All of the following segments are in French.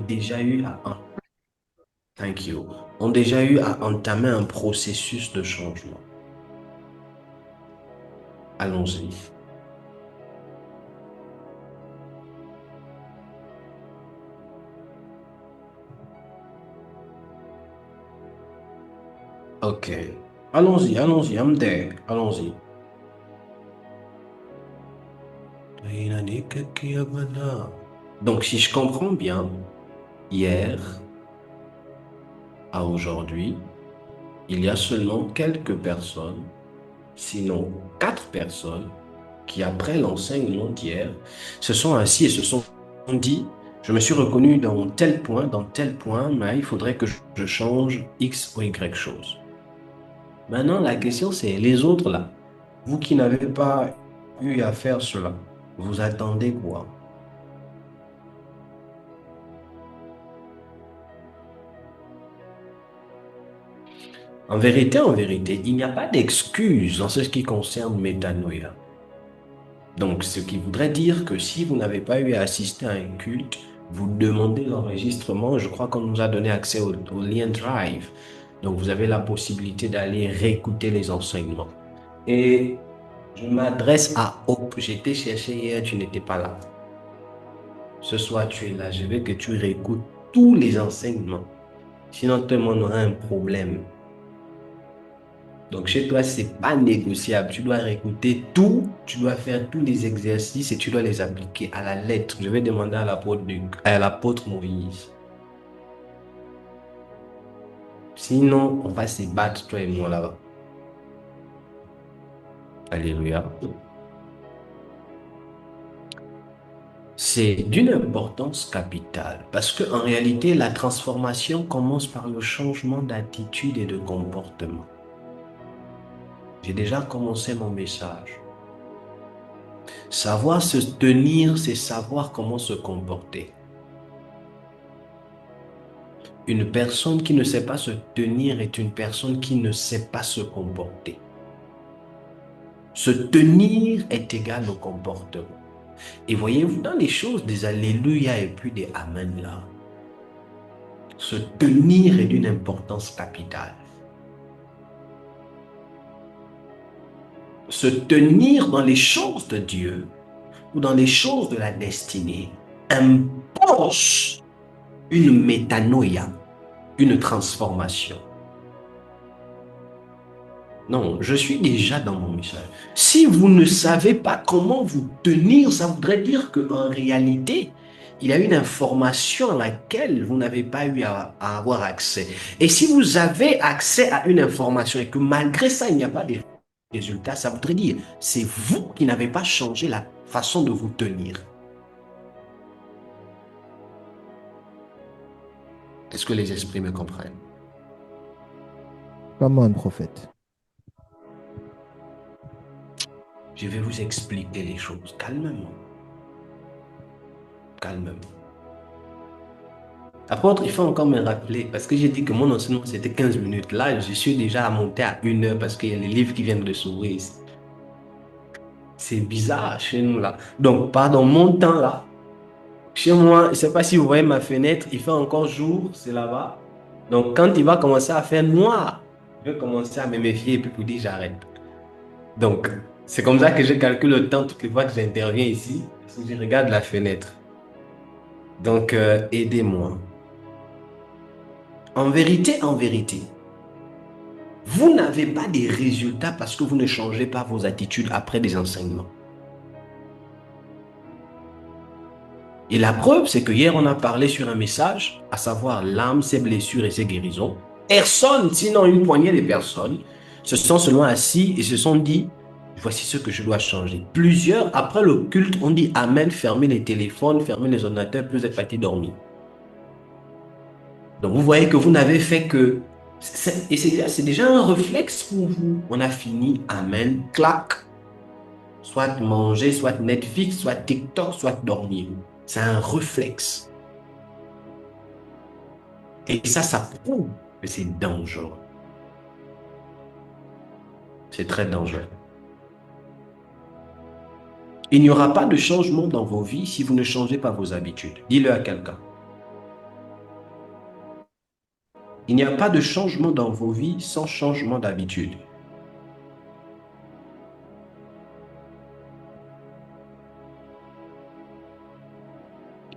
déjà eu à, thank you, ont déjà eu à entamer un processus de changement. Allons-y. OK. Allons-y, allons-y, I'm there. Allons-y. Donc, si je comprends bien, hier à aujourd'hui, il y a seulement quelques personnes, sinon 4 personnes, qui, après l'enseignement d'hier, se sont assis et se sont dit, je me suis reconnu dans tel point, mais il faudrait que je change X ou Y chose. Maintenant, la question, c'est les autres là. Vous qui n'avez pas eu à faire cela, vous attendez quoi? En vérité, il n'y a pas d'excuse en ce qui concerne Métanoïa. Donc, ce qui voudrait dire que si vous n'avez pas eu à assister à un culte, vous demandez l'enregistrement. Je crois qu'on nous a donné accès au lien Drive. Donc, vous avez la possibilité d'aller réécouter les enseignements. Et je m'adresse à Hope. J'étais cherché hier, tu n'étais pas là. Ce soir, tu es là. Je veux que tu réécoutes tous les enseignements. Sinon, tout le monde aura un problème. Donc, chez toi, c'est pas négociable. Tu dois réécouter tout, tu dois faire tous les exercices et tu dois les appliquer à la lettre. Je vais demander à l'apôtre Moïse. Sinon, on va se battre, toi et moi, là-bas. Alléluia. C'est d'une importance capitale parce qu'en réalité, la transformation commence par le changement d'attitude et de comportement. J'ai déjà commencé mon message. Savoir se tenir, c'est savoir comment se comporter. Une personne qui ne sait pas se tenir est une personne qui ne sait pas se comporter. Se tenir est égal au comportement. Et voyez-vous, dans les choses des Alléluia et puis des Amen là, se tenir est d'une importance capitale. Se tenir dans les choses de Dieu ou dans les choses de la destinée impose une métanoïa, une transformation. Non, je suis déjà dans mon message. Si vous ne savez pas comment vous tenir, ça voudrait dire qu'en réalité, il y a une information à laquelle vous n'avez pas eu à avoir accès. Et si vous avez accès à une information et que malgré ça, il n'y a pas de résultats, ça voudrait dire c'est vous qui n'avez pas changé la façon de vous tenir. Est-ce que les esprits me comprennent? Come on, prophète. Je vais vous expliquer les choses calmement. Calmement. Apôtre, il faut encore me rappeler, parce que j'ai dit que mon enseignement c'était 15 minutes. Là, je suis déjà monté à 1 heure parce qu'il y a les livres qui viennent de s'ouvrir. C'est bizarre chez nous là. Donc, pardon, mon temps là, chez moi, je ne sais pas si vous voyez ma fenêtre, il fait encore jour, c'est là-bas. Donc, quand il va commencer à faire noir, je vais commencer à me méfier et puis pour dire j'arrête. Donc, c'est comme ça que je calcule le temps toutes les fois que j'interviens ici, parce que je regarde la fenêtre. Donc, aidez-moi. En vérité, vous n'avez pas des résultats parce que vous ne changez pas vos attitudes après des enseignements. Et la preuve, c'est que hier, on a parlé sur un message, à savoir l'âme, ses blessures et ses guérisons. Personne, sinon une poignée de personnes, se sont seulement assis et se sont dit, voici ce que je dois changer. Plusieurs, après le culte, ont dit Amen, fermez les téléphones, fermez les ordinateurs, puis vous êtes partis dormir. Donc vous voyez que vous n'avez fait que... Et c'est déjà un réflexe pour vous. On a fini, Amen, clac, soit manger, soit Netflix, soit TikTok, soit dormir. C'est un réflexe. Et ça prouve que c'est dangereux. C'est très dangereux. Il n'y aura pas de changement dans vos vies si vous ne changez pas vos habitudes. Dis-le à quelqu'un. Il n'y a pas de changement dans vos vies sans changement d'habitude.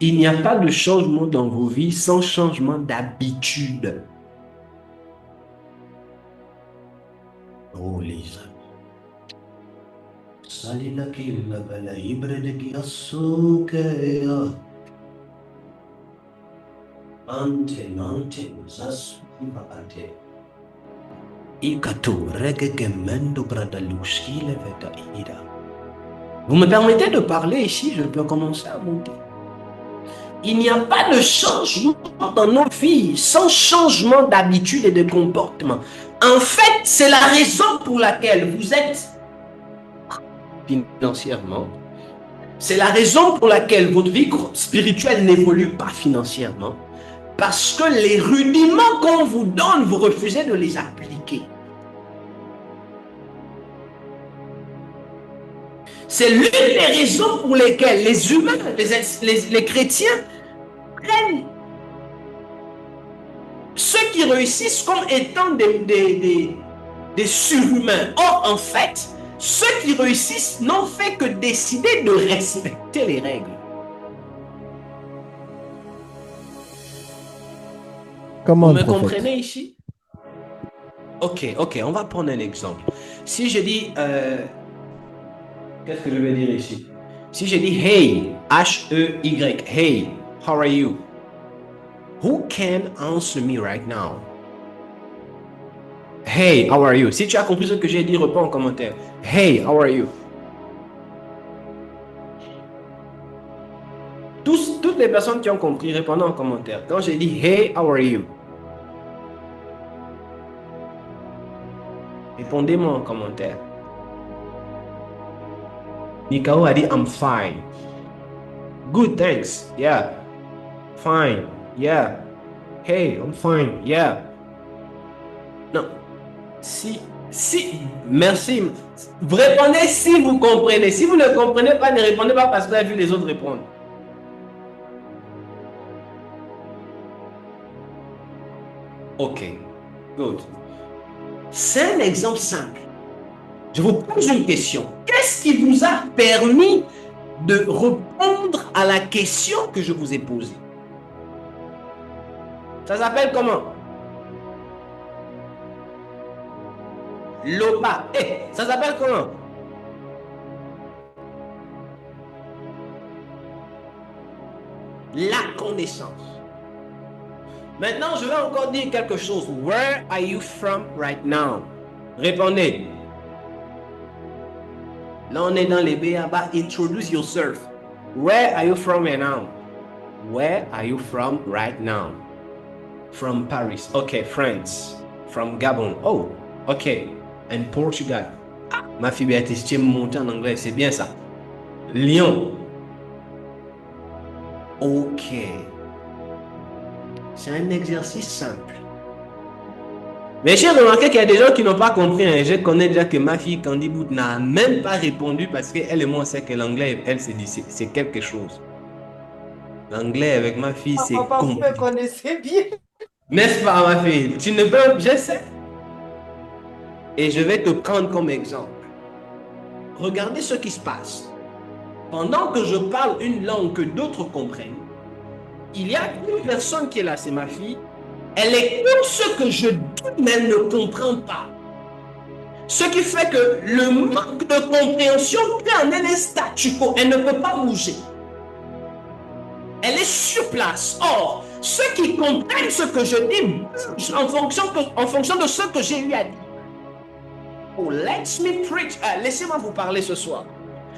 Il n'y a pas de changement dans vos vies sans changement d'habitude. Oh, Lisa. Vous me permettez de parler ici, je peux commencer à monter. Il n'y a pas de changement dans nos vies sans changement d'habitude et de comportement. En fait, c'est la raison pour laquelle vous êtes financièrement. C'est la raison pour laquelle votre vie spirituelle n'évolue pas financièrement. Parce que les rudiments qu'on vous donne, vous refusez de les appliquer. C'est l'une des raisons pour lesquelles les humains, les chrétiens, prennent ceux qui réussissent comme étant des surhumains. Or, en fait, ceux qui réussissent n'ont fait que décider de respecter les règles. Comment, vous me prophète? comprenez ici? Ok, on va prendre un exemple. Si je dis, qu'est-ce que je vais dire ici? Si je dis hey, H-E-Y, hey, how are you? Who can answer me right now? Hey, how are you? Si tu as compris ce que j'ai dit, réponds en commentaire. Hey, how are you? Toutes les personnes qui ont compris, répondez en commentaire. Quand j'ai dit hey, how are you? Répondez-moi en commentaire. Nikao a dit I'm fine. Good, thanks. Yeah. Fine. Yeah. Hey, I'm fine. Yeah. Non. Merci. Vous répondez si vous comprenez. Si vous ne comprenez pas, ne répondez pas parce que vous avez vu les autres répondre. Ok. Good. C'est un exemple simple. Je vous pose une question. Qu'est-ce qui vous a permis de répondre à la question que je vous ai posée? Ça s'appelle comment? L'OPA. Ça s'appelle comment? La connaissance. Maintenant, je vais encore dire quelque chose. Where are you from right now? Répondez. Là, on est dans les B.A.B.A. Introduce yourself. Where are you from right now? Where are you from right now? From Paris. Okay, France. From Gabon. Oh, okay. And Portugal. Ah, ma fille Béatrice, tu es montée en anglais, c'est bien ça. Lyon. Ok. C'est un exercice simple. Mais j'ai remarqué qu'il y a des gens qui n'ont pas compris. Hein. Je connais déjà que ma fille Candy Boot n'a même pas répondu parce qu'elle et moi, c'est que l'anglais, elle s'est dit, c'est quelque chose. L'anglais avec ma fille, c'est compliqué. Vous me connaissez bien. N'est-ce pas, ma fille? Tu ne peux, je sais. Et je vais te prendre comme exemple. Regardez ce qui se passe. Pendant que je parle une langue que d'autres comprennent, il y a une personne qui est là, c'est ma fille. Elle écoute ce que je dis, mais elle ne comprend pas. Ce qui fait que le manque de compréhension crée en elle un statu quo. Elle ne peut pas bouger. Elle est sur place. Or, ceux qui comprennent ce que je dis bougent en fonction de ce que j'ai eu à dire. Oh, let me preach. Laissez-moi vous parler ce soir.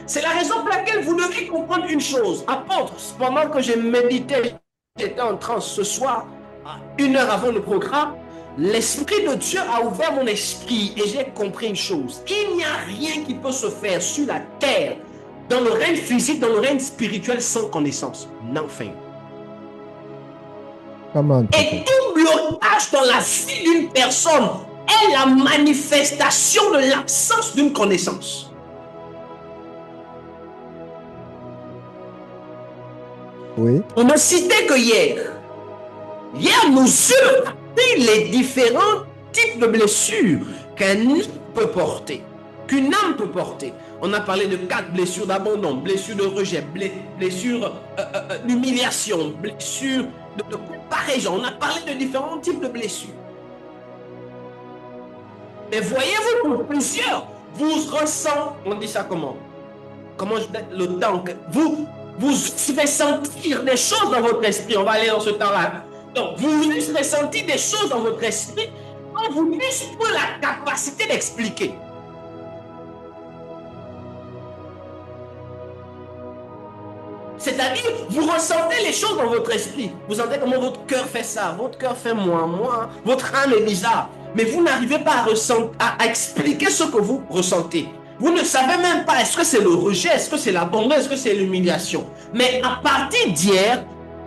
C'est la raison pour laquelle vous devez comprendre une chose. Apôtre, pendant que je méditais, j'étais en transe ce soir, 1 heure avant le programme, l'Esprit de Dieu a ouvert mon esprit et j'ai compris une chose. Il n'y a rien qui peut se faire sur la terre, dans le règne physique, dans le règne spirituel, sans connaissance. Nothing. Et tout blocage dans la vie d'une personne est la manifestation de l'absence d'une connaissance. Oui. On ne citait que hier. Hier, nos yeux les différents types de blessures qu'un homme peut porter, qu'une âme peut porter. On a parlé de 4 blessures d'abandon, blessures de rejet, blessures d'humiliation, blessures de comparaison. On a parlé de différents types de blessures. Mais voyez-vous, pour plusieurs, vous ressentez, on dit ça comment? Comment le temps que vous faites sentir des choses dans votre esprit. On va aller dans ce temps-là. Donc, vous ressentez des choses dans votre esprit quand vous n'avez pas la capacité d'expliquer. C'est-à-dire, vous ressentez les choses dans votre esprit. Vous sentez comment votre cœur fait ça, votre cœur fait moins, votre âme est bizarre. Mais vous n'arrivez pas à expliquer ce que vous ressentez. Vous ne savez même pas, est-ce que c'est le rejet, est-ce que c'est l'abandon, est-ce que c'est l'humiliation. Mais à partir d'hier,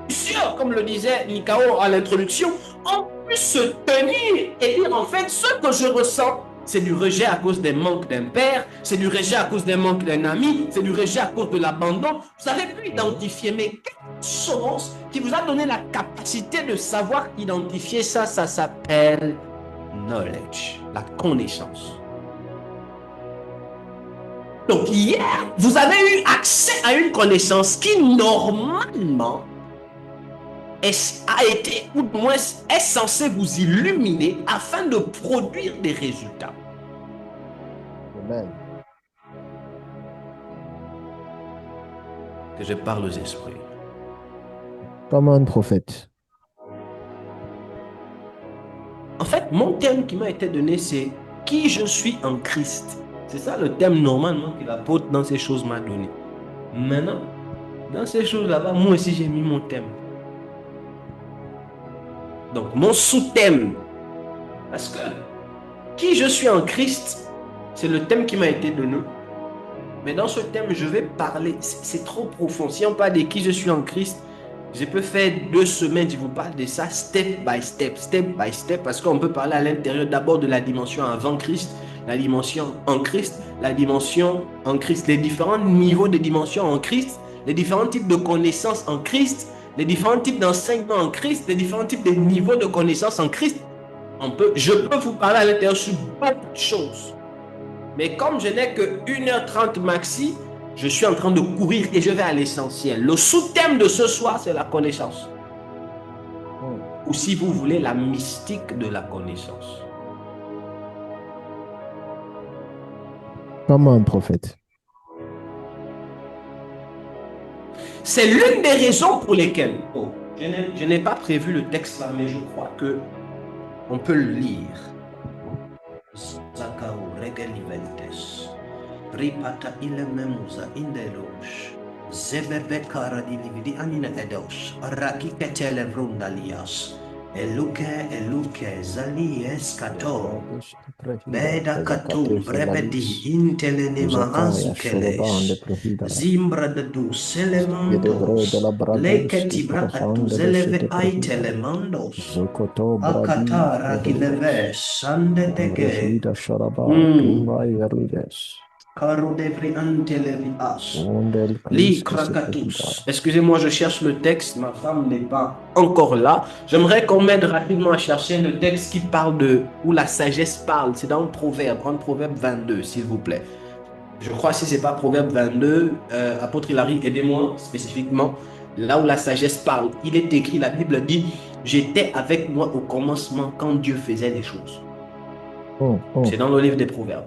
sûr, comme le disait Nikao à l'introduction, on peut se tenir et dire en fait, ce que je ressens, c'est du rejet à cause des manques d'un père, c'est du rejet à cause des manques d'un ami, c'est du rejet à cause de l'abandon. Vous avez pu identifier, mais quelque chose qui vous a donné la capacité de savoir identifier ça, ça s'appelle knowledge, la connaissance. Donc hier, vous avez eu accès à une connaissance qui normalement a été, ou du moins est censée vous illuminer afin de produire des résultats. Amen. Que je parle aux esprits. Comme un prophète. En fait, mon thème qui m'a été donné, c'est qui je suis en Christ. C'est ça le thème normalement que l'apôtre dans ces choses m'a donné. Maintenant, dans ces choses là-bas, moi aussi j'ai mis mon thème. Donc, mon sous-thème, parce que qui je suis en Christ, c'est le thème qui m'a été donné. Mais dans ce thème, je vais parler, c'est trop profond. Si on parle de qui je suis en Christ, je peux faire 2 semaines, je vous parle de ça step by step, parce qu'on peut parler à l'intérieur d'abord de la dimension avant Christ, la dimension en Christ, la dimension en Christ, les différents niveaux de dimension en Christ, les différents types de connaissances en Christ, les différents types d'enseignement en Christ, les différents types de niveaux de connaissances en Christ. Je peux vous parler à l'intérieur sur beaucoup de choses. Mais comme je n'ai que 1h30 maxi, je suis en train de courir et je vais à l'essentiel. Le sous-thème de ce soir, c'est la connaissance. Ou si vous voulez, la mystique de la connaissance. Comme un prophète. C'est l'une des raisons pour lesquelles, je n'ai pas prévu le texte là, mais je crois que on peut le lire. Zakao regeliventes, ripata ilememusa indelos, zebebekara dilividi anina edos, rakiketele vrundalias, eluke zalies kato. Beda katum brebedi intelenima azukeles zimbra de du selemandos leketibra atu zeleve aitelemandos akatara gileves sande dege Excusez-moi, je cherche le texte. Ma femme n'est pas encore là. J'aimerais qu'on m'aide rapidement à chercher le texte qui parle de où la sagesse parle. C'est dans le Proverbe, Proverbe 22, s'il vous plaît. Je crois si c'est pas Proverbe 22, apôtre Hilary, aidez-moi spécifiquement. Là où la sagesse parle, il est écrit, la Bible dit, j'étais avec moi au commencement quand Dieu faisait les choses. C'est dans le livre des Proverbes.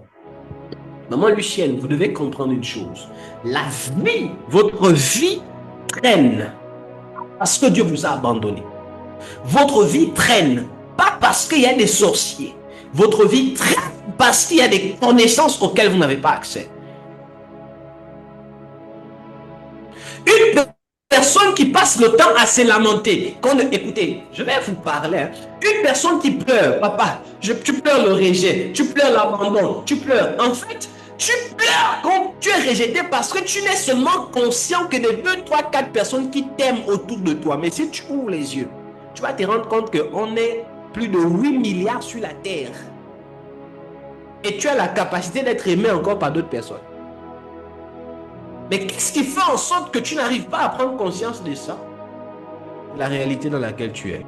Maman Lucienne, vous devez comprendre une chose. La vie, votre vie traîne parce que Dieu vous a abandonné. Votre vie traîne pas parce qu'il y a des sorciers. Votre vie traîne parce qu'il y a des connaissances auxquelles vous n'avez pas accès. Une personne qui passe le temps à se lamenter. Écoutez, je vais vous parler. Une personne qui pleure, papa, tu pleures le rejet, tu pleures l'abandon, tu pleures. En fait, tu pleures quand tu es rejeté parce que tu n'es seulement conscient que de 2, 3, 4 personnes qui t'aiment autour de toi. Mais si tu ouvres les yeux, tu vas te rendre compte qu'on est plus de 8 milliards sur la Terre. Et tu as la capacité d'être aimé encore par d'autres personnes. Mais qu'est-ce qui fait en sorte que tu n'arrives pas à prendre conscience de ça? La réalité dans laquelle tu es.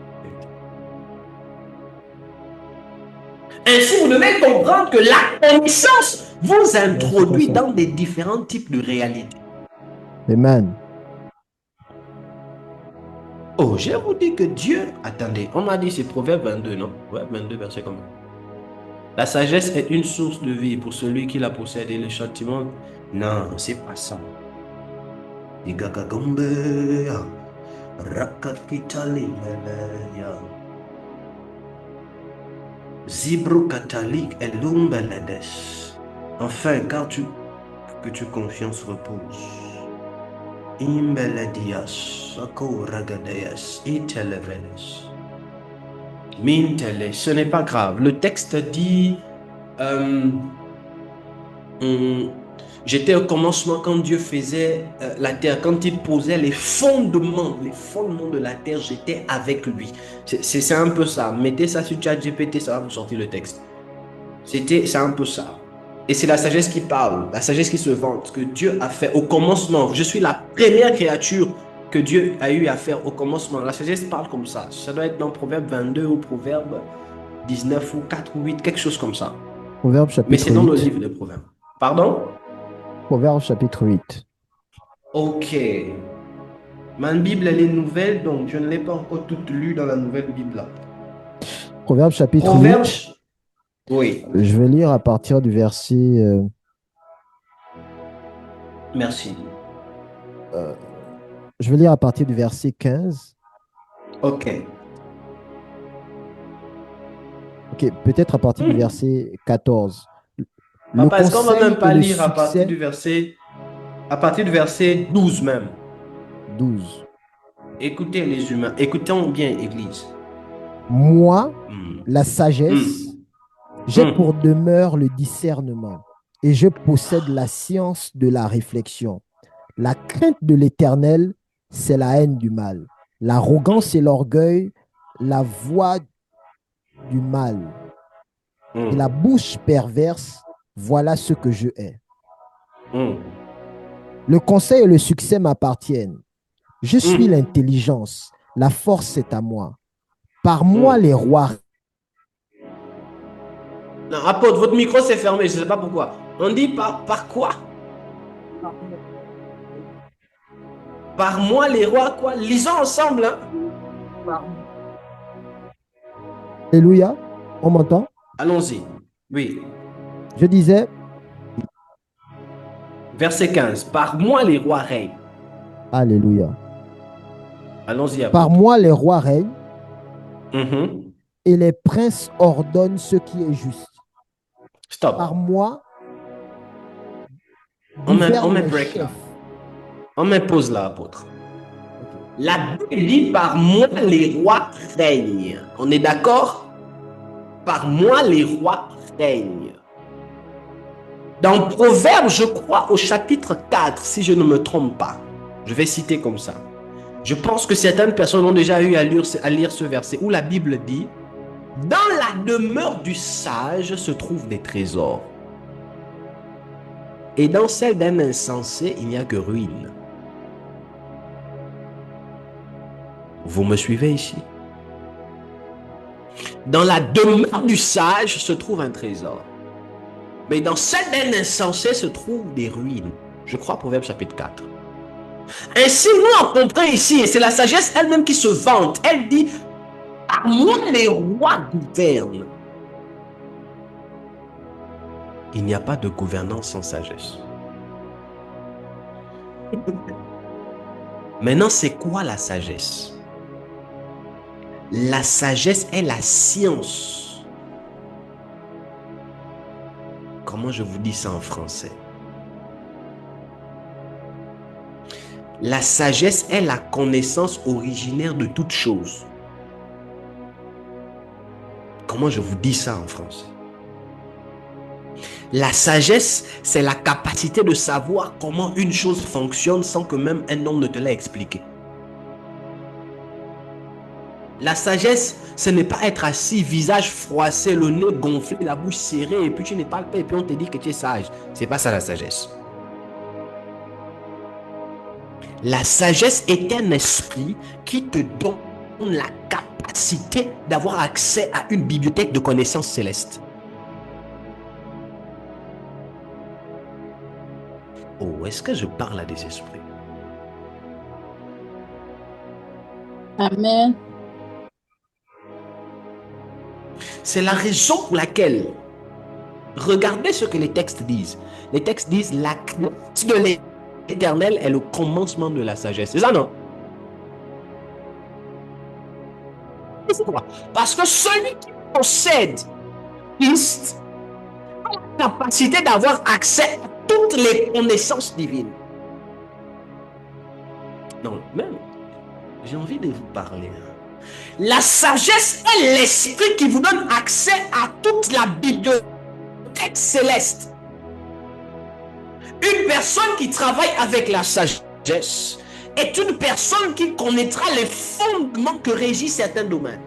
Ainsi, vous devez comprendre que la connaissance vous introduit dans des différents types de réalités. Amen. Oh, je vous dis que Dieu... Attendez, on m'a dit c'est Proverbe 22, non? Ouais, 22, verset combien? La sagesse est une source de vie pour celui qui la possède et le châtiment... Non, c'est pas ça. Enfin, que tu confiance repose. Ce n'est pas grave. Le texte dit j'étais au commencement quand Dieu faisait la terre, quand il posait les fondements de la terre, j'étais avec lui. C'est un peu ça. Mettez ça sur ChatGPT, ça va vous sortir le texte. C'est un peu ça. Et c'est la sagesse qui parle, la sagesse qui se vante, que Dieu a fait au commencement. Je suis la première créature que Dieu a eu à faire au commencement. La sagesse parle comme ça. Ça doit être dans Proverbe 22 ou Proverbe 19 ou 4 ou 8, quelque chose comme ça. Proverbe chapitre 8. Mais c'est dans le livre des Proverbes. Pardon? Proverbe chapitre 8. Ok. Ma Bible, elle est nouvelle, donc je ne l'ai pas encore toute lue dans la nouvelle Bible là. Proverbe chapitre 8. Oui. Je vais lire à partir du verset... Merci. Je vais lire à partir du verset 15. Ok. Ok, peut-être à partir du verset 14. Papa, est-ce qu'on ne va même pas lire à partir du verset 12 même? 12. Écoutez les humains, écoutons bien, Église. Moi, la sagesse, j'ai pour demeure le discernement et je possède la science de la réflexion. La crainte de l'Éternel, c'est la haine du mal. L'arrogance et l'orgueil, la voix du mal. Et la bouche perverse, voilà ce que je hais. Le conseil et le succès m'appartiennent. Je suis l'intelligence, la force est à moi. Par moi, les rois... Non, apôtre, votre micro s'est fermé, je ne sais pas pourquoi. On dit par quoi? Par moi, les rois, quoi? Lisons ensemble. Hein? Alléluia. On m'entend? Allons-y. Oui. Je disais... Verset 15. Par moi, les rois règnent. Alléluia. Allons-y. Par moi, les rois règnent. Et les princes ordonnent ce qui est juste. Stop. Par moi, on met break là. On met pause là, apôtre. La Bible dit par moi les rois règnent. On est d'accord? Par moi les rois règnent. Dans Proverbe, je crois au chapitre 4, si je ne me trompe pas. Je vais citer comme ça. Je pense que certaines personnes ont déjà eu à lire ce verset où la Bible dit « Dans la demeure du sage se trouvent des trésors. Et dans celle d'un insensé, il n'y a que ruine. » Vous me suivez ici? Dans la demeure du sage se trouve un trésor. Mais dans celle d'un insensé se trouvent des ruines. Je crois Proverbe chapitre 4. Ainsi, nous on comprend ici, et c'est la sagesse elle-même qui se vante. Elle dit, à moi les rois gouvernent. Il n'y a pas de gouvernance sans sagesse. Maintenant, c'est quoi la sagesse? La sagesse est la science. Comment je vous dis ça en français? La sagesse est la connaissance originaire de toute chose. Comment je vous dis ça en français? La sagesse, c'est la capacité de savoir comment une chose fonctionne sans que même un homme ne te l'ait expliqué. La sagesse, ce n'est pas être assis, visage froissé, le nez gonflé, la bouche serrée, et puis tu ne parles pas, et puis on te dit que tu es sage. Ce n'est pas ça la sagesse. La sagesse est un esprit qui te donne la capacité d'avoir accès à une bibliothèque de connaissances célestes. Oh, est-ce que je parle à des esprits? Amen. C'est la raison pour laquelle, regardez ce que les textes disent. Les textes disent la crainte de l'Éternel est le commencement de la sagesse. C'est ça, non? Pourquoi? Parce que celui qui possède Christ a la capacité d'avoir accès à toutes les connaissances divines. Non, même, j'ai envie de vous parler. La sagesse est l'esprit qui vous donne accès à toute la bibliothèque céleste. Une personne qui travaille avec la sagesse est une personne qui connaîtra les fondements que régissent certains domaines.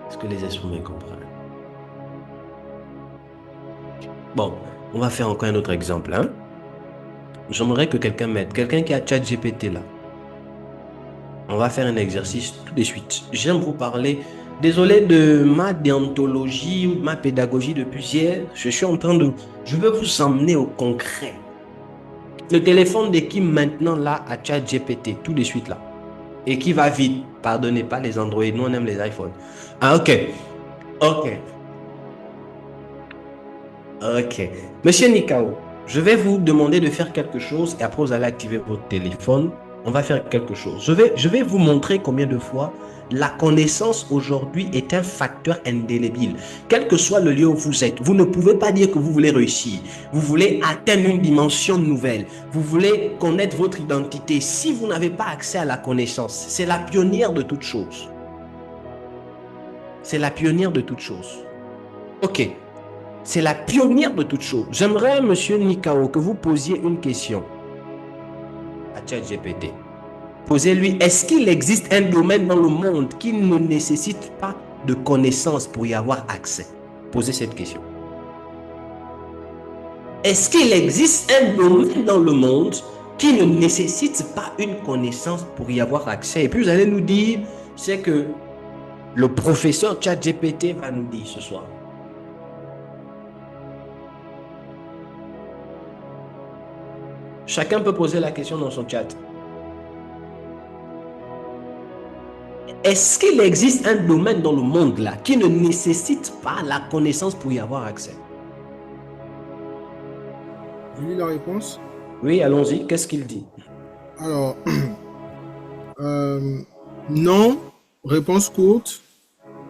Est-ce que les esprits me comprennent? Bon, on va faire encore un autre exemple. Hein? J'aimerais que quelqu'un m'aide. Quelqu'un qui a ChatGPT là. On va faire un exercice tout de suite. J'aime vous parler. Désolé de ma déontologie ou de ma pédagogie depuis hier. Je suis en train de... Je veux vous emmener au concret. Le téléphone de qui maintenant là a ChatGPT tout de suite là. Et qui va vite. Pardonnez pas les Android. Nous on aime les iPhones. Ah ok. Ok. Ok. Monsieur Nikao, je vais vous demander de faire quelque chose et après vous allez activer votre téléphone. On va faire quelque chose. Je vais vous montrer combien de fois la connaissance aujourd'hui est un facteur indélébile. Quel que soit le lieu où vous êtes, vous ne pouvez pas dire que vous voulez réussir. Vous voulez atteindre une dimension nouvelle. Vous voulez connaître votre identité. Si vous n'avez pas accès à la connaissance, c'est la pionnière de toute chose. C'est la pionnière de toute chose. Ok. C'est la pionnière de toute chose. J'aimerais, monsieur Nikao, que vous posiez une question à ChatGPT. Posez-lui, est-ce qu'il existe un domaine dans le monde qui ne nécessite pas de connaissances pour y avoir accès? Posez cette question. Est-ce qu'il existe un domaine dans le monde qui ne nécessite pas une connaissance pour y avoir accès? Et puis vous allez nous dire, c'est que le professeur ChatGPT va nous dire ce soir. Chacun peut poser la question dans son chat. Est-ce qu'il existe un domaine dans le monde là qui ne nécessite pas la connaissance pour y avoir accès? Je lis la réponse. Oui, allons-y. Qu'est-ce qu'il dit? Alors, non, réponse courte,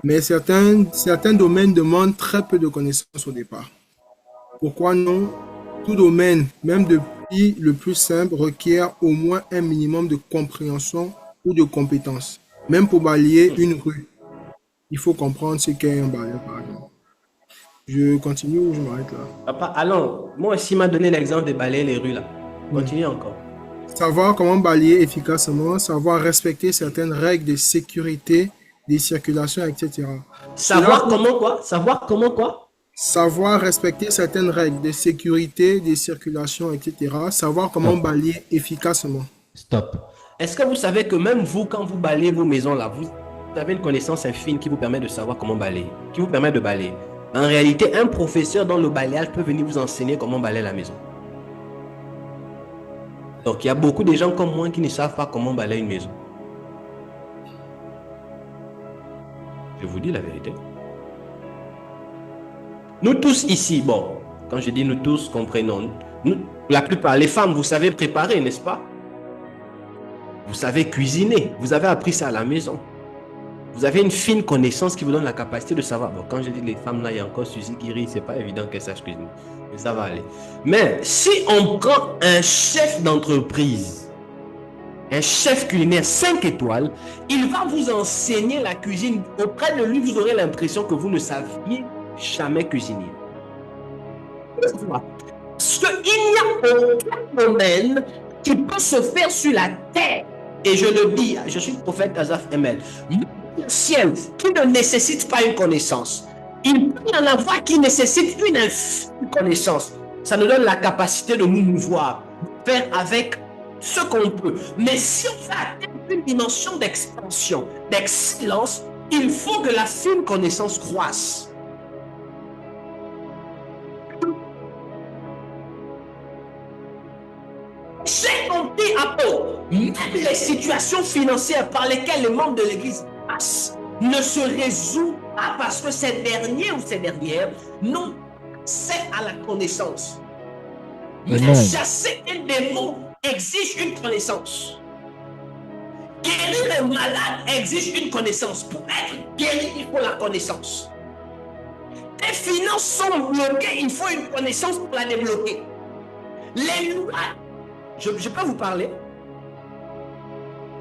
mais certains domaines demandent très peu de connaissances au départ. Pourquoi non? Tout domaine, même depuis le plus simple, requiert au moins un minimum de compréhension ou de compétences. Même pour balayer une rue, il faut comprendre ce qu'est un balayeur, par exemple. Je continue ou je m'arrête là? Papa, allons. Moi aussi, m'a donné l'exemple de balayer les rues là. Continue encore. Savoir comment balayer efficacement, savoir respecter certaines règles de sécurité, des circulations, etc. Savoir comment quoi? Savoir comment quoi? Savoir respecter certaines règles de sécurité, des circulations, etc. Savoir comment balayer efficacement. Stop. Est-ce que vous savez que même vous, quand vous balayez vos maisons là, vous avez une connaissance infime qui vous permet de savoir comment balayer, qui vous permet de balayer. En réalité, un professeur dans le balayage peut venir vous enseigner comment balayer la maison. Donc, il y a beaucoup de gens comme moi qui ne savent pas comment balayer une maison. Je vous dis la vérité. Nous tous ici, bon, quand je dis nous tous, comprenons, nous, la plupart, les femmes, vous savez préparer, n'est-ce pas? Vous savez cuisiner, vous avez appris ça à la maison. Vous avez une fine connaissance qui vous donne la capacité de savoir. Bon, quand je dis les femmes, là, il y a encore Suzy qui rit, c'est pas évident qu'elles sachent cuisiner. Mais ça va aller. Mais si on prend un chef d'entreprise, un chef culinaire 5 étoiles, il va vous enseigner la cuisine. Auprès de lui, vous aurez l'impression que vous ne saviez jamais cuisiner. Parce qu'il n'y a aucun domaine qui peut se faire sur la terre. Et je le dis, je suis le prophète Azaf Emel, ciel qui ne nécessite pas une connaissance. Il peut y en avoir qui nécessitent une connaissance. Ça nous donne la capacité de nous mouvoir, faire avec ce qu'on peut. Mais si on veut atteindre une dimension d'expansion, d'excellence, il faut que la fine connaissance croisse. J'ai compris, apôtre, même les situations financières par lesquelles les membres de l'Église passent ne se résout pas parce que ces derniers ou ces dernières n'ont accès à la connaissance. Mais chasser un démon exige une connaissance. Guérir un malade exige une connaissance. Pour être guéri, il faut la connaissance. Tes finances sont bloquées, il faut une connaissance pour la débloquer. Les lois, je peux vous parler.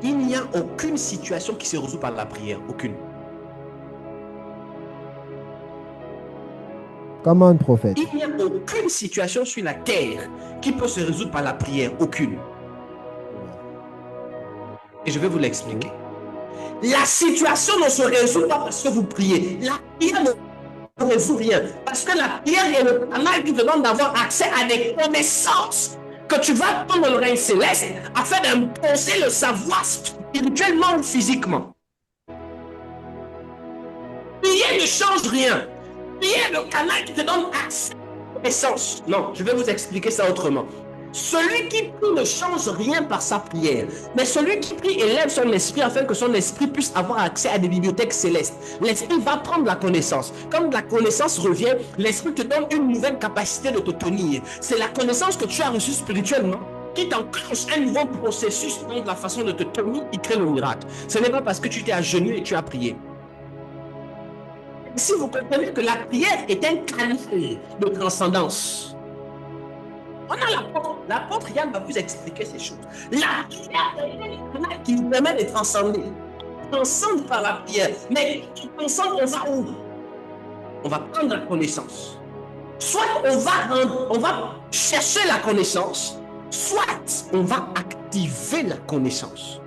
Il n'y a aucune situation qui se résout par la prière, aucune. Comment un prophète? Il n'y a aucune situation sur la terre qui peut se résoudre par la prière, aucune. Et je vais vous l'expliquer. La situation ne se résout pas parce que vous priez. La prière ne résout rien. Parce que la prière est le canal qui te donne d'avoir accès à des connaissances que tu vas prendre dans le règne céleste afin d'imposer le savoir spirituellement ou physiquement. Prier ne change rien. Prier est le canal qui te donne accès aux connaissances. Non, je vais vous expliquer ça autrement. Celui qui prie ne change rien par sa prière, mais celui qui prie élève son esprit afin que son esprit puisse avoir accès à des bibliothèques célestes. L'esprit va prendre la connaissance. Comme la connaissance revient, l'esprit te donne une nouvelle capacité de te tenir. C'est la connaissance que tu as reçue spirituellement qui t'enclenche un nouveau processus dans la façon de te tenir qui crée le miracle. Ce n'est pas parce que tu t'es agenouillé et tu as prié. Si vous comprenez que la prière est un canal de transcendance, on a l'apôtre Yann va vous expliquer ces choses. La prière est un canal qui nous permet de transcender. Transcende par la prière. Mais transcende, on va où? On va prendre la connaissance. Soit on va chercher la connaissance, soit on va activer la connaissance.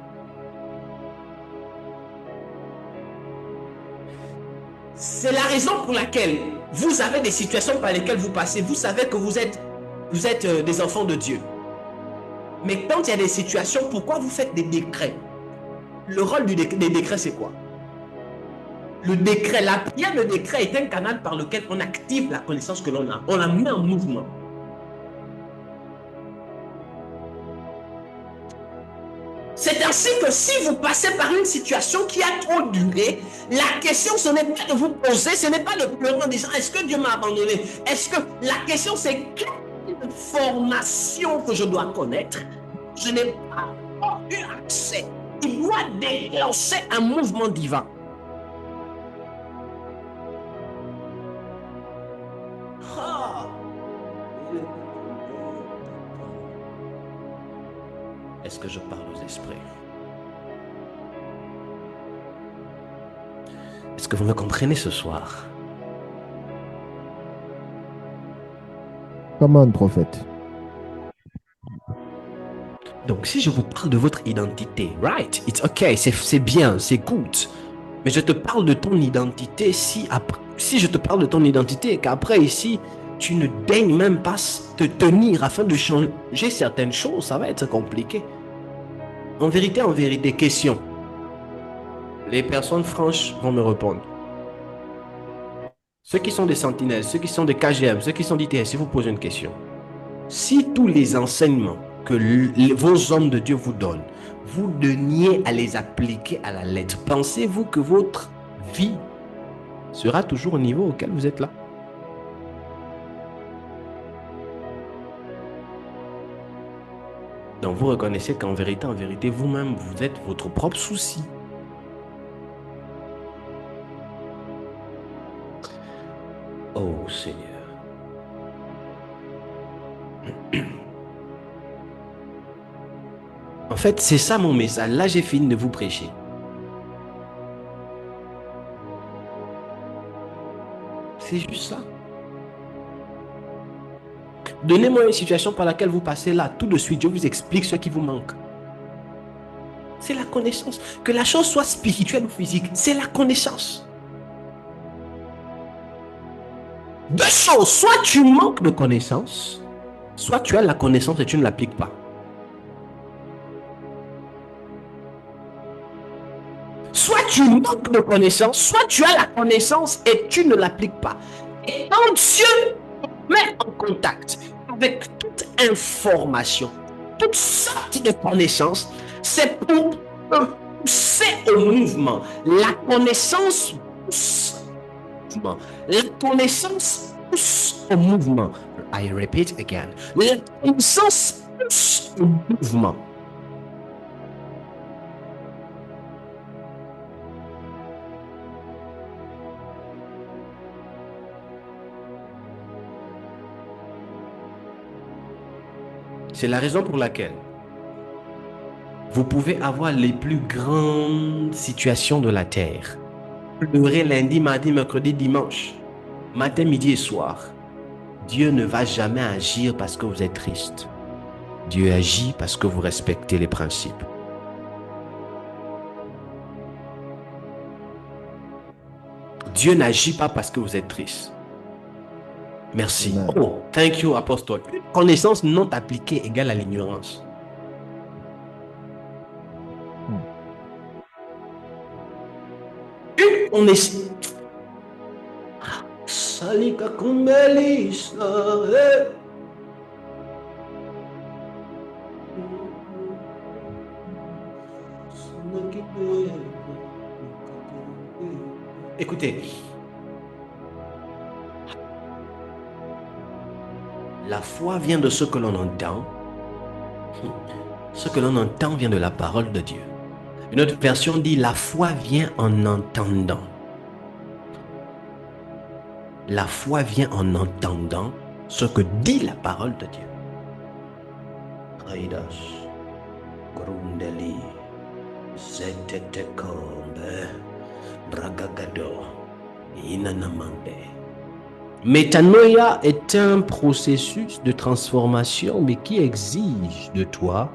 C'est la raison pour laquelle vous avez des situations par lesquelles vous passez. Vous savez que vous êtes des enfants de Dieu. Mais quand il y a des situations, pourquoi vous faites des décrets? Le rôle des décrets, c'est quoi? Le décret, la prière, le décret est un canal par lequel on active la connaissance que l'on a. On la met en mouvement. C'est ainsi que si vous passez par une situation qui a trop duré, la question, ce n'est pas de vous poser, ce n'est pas de pleurer en disant, est-ce que Dieu m'a abandonné? Est-ce que la question, c'est quelle formation que je dois connaître? Je n'ai pas eu accès. Il doit déclencher un mouvement divin. Est-ce que je parle aux esprits? Est-ce que vous me comprenez ce soir? Comment, prophète? Donc, si je vous parle de votre identité, right, it's okay, c'est bien, c'est good. Mais je te parle de ton identité si je te parle de ton identité, qu'après ici, tu ne daignes même pas te tenir afin de changer certaines choses, ça va être compliqué. En vérité, question. Les personnes franches vont me répondre. Ceux qui sont des sentinelles, ceux qui sont des KGM, ceux qui sont d'ITS, si vous posez une question. Si tous les enseignements que vos hommes de Dieu vous donnent, vous donniez à les appliquer à la lettre, pensez-vous que votre vie sera toujours au niveau auquel vous êtes là? Donc vous reconnaissez qu'en vérité, vous-même, vous êtes votre propre souci. Oh Seigneur. En fait, c'est ça mon message. Là, j'ai fini de vous prêcher. C'est juste ça. Donnez-moi une situation par laquelle vous passez là. Tout de suite, je vous explique ce qui vous manque. C'est la connaissance. Que la chose soit spirituelle ou physique, c'est la connaissance. Deux choses, soit tu manques de connaissances, soit tu as la connaissance et tu ne l'appliques pas. Soit tu manques de connaissances, soit tu as la connaissance et tu ne l'appliques pas. Et quand Dieu te met en contact avec toute information, toute sorte de connaissances, c'est pour pousser au mouvement. La connaissance pousse au mouvement. La connaissance pousse au mouvement. I repeat again. La connaissance pousse au mouvement. C'est la raison pour laquelle vous pouvez avoir les plus grandes situations de la terre. Pleurer lundi, mardi, mercredi, dimanche, matin, midi et soir. Dieu ne va jamais agir parce que vous êtes triste. Dieu agit parce que vous respectez les principes. Dieu n'agit pas parce que vous êtes triste. Merci. Amen. Oh, thank you, apostole. Une connaissance non appliquée égale à l'ignorance. Une connaissance. Salika kumbelisa. Écoutez. La foi vient de ce que l'on entend. Ce que l'on entend vient de la parole de Dieu. Une autre version dit la foi vient en entendant. La foi vient en entendant ce que dit la parole de Dieu. Métanoïa est un processus de transformation, mais qui exige de toi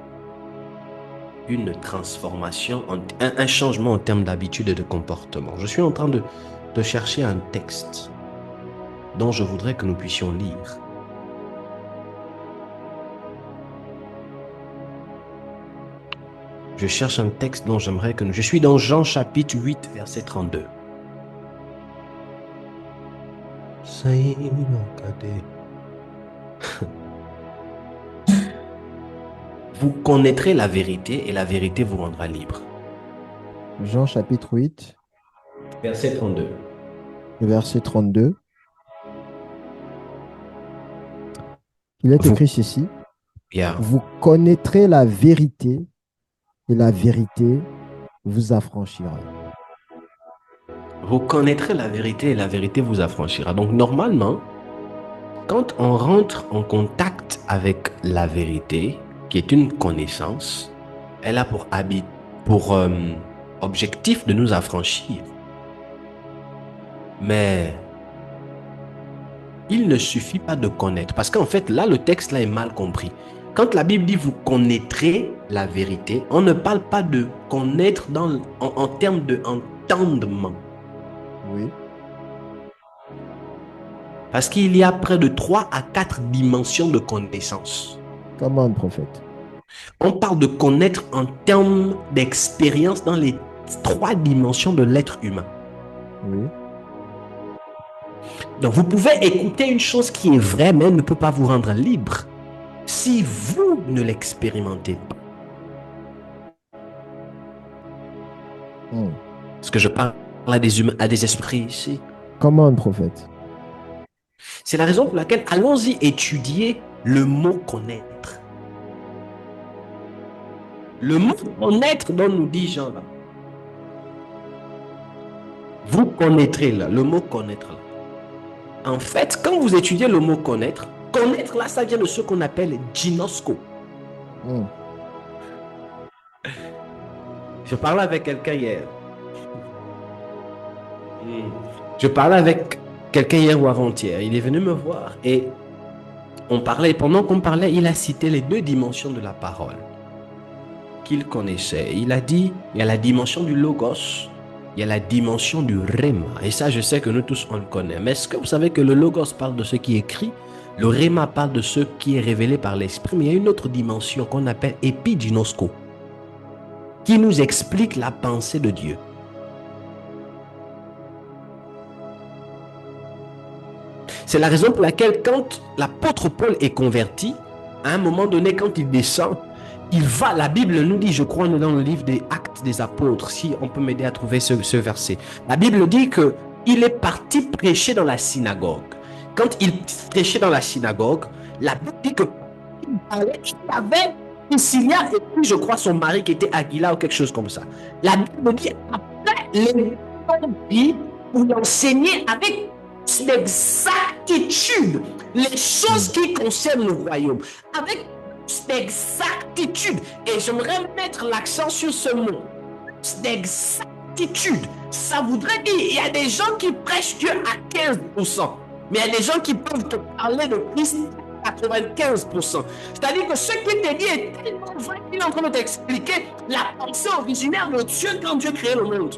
une transformation, un changement en termes d'habitude et de comportement. Je suis en train de chercher un texte dont je voudrais que nous puissions lire. Je cherche un texte dont j'aimerais que nous... Je suis dans Jean chapitre 8, verset 32. Vous connaîtrez la vérité et la vérité vous rendra libre. Jean chapitre 8. Verset 32. Verset 32. Il est écrit ceci. Yeah. Vous connaîtrez la vérité et la vérité vous affranchira. Vous connaîtrez la vérité et la vérité vous affranchira. Donc normalement, quand on rentre en contact avec la vérité, qui est une connaissance, elle a pour objectif de nous affranchir. Mais il ne suffit pas de connaître. Parce qu'en fait, là, le texte là est mal compris. Quand la Bible dit « vous connaîtrez la vérité », on ne parle pas de connaître en termes d'entendement. Oui. Parce qu'il y a près de 3 à 4 dimensions de connaissance. Comment, prophète? On parle de connaître en termes d'expérience dans les 3 dimensions de l'être humain. Oui. Donc, vous pouvez écouter une chose qui est vraie, mais elle ne peut pas vous rendre libre si vous ne l'expérimentez pas. Est-ce que je parle à des humains, à des esprits ici? Comment, prophète? C'est la raison pour laquelle allons-y étudier le mot connaître. Le mot connaître dont nous dit Jean là. Vous connaîtrez là, le mot connaître là. En fait, quand vous étudiez le mot connaître, connaître là, ça vient de ce qu'on appelle ginosko. Je parlais avec quelqu'un hier. Je parlais avec quelqu'un hier ou avant-hier. Il est venu me voir et on parlait. Pendant qu'on parlait, il a cité les 2 dimensions de la parole qu'il connaissait. Il a dit, il y a la dimension du logos il y a la dimension du Rhéma. Et ça, je sais que nous tous, on le connaît. Mais est-ce que vous savez que le Logos parle de ce qui est écrit? Le Rhéma parle de ce qui est révélé par l'Esprit. Mais il y a une autre dimension qu'on appelle épiginosko, qui nous explique la pensée de Dieu. C'est la raison pour laquelle quand l'apôtre Paul est converti, à un moment donné, quand il descend, il va, la Bible nous dit, je crois, dans le livre des Actes des Apôtres, si on peut m'aider à trouver ce verset. La Bible dit qu'il est parti prêcher dans la synagogue. Quand il prêchait dans la synagogue, la Bible dit qu'il avait Priscilla et puis, je crois, son mari qui était Aquila ou quelque chose comme ça. La Bible dit, après, les gens pour enseigner avec d'exactitude les choses qui concernent le royaume, avec d'exactitude. Et j'aimerais mettre l'accent sur ce mot, d'exactitude. Ça voudrait dire, il y a des gens qui prêchent Dieu à 15%, mais il y a des gens qui peuvent te parler de Christ à 95%. C'est-à-dire que ce qui te dit est tellement vrai qu'il est en train de t'expliquer la pensée originaire de Dieu quand Dieu créait le monde.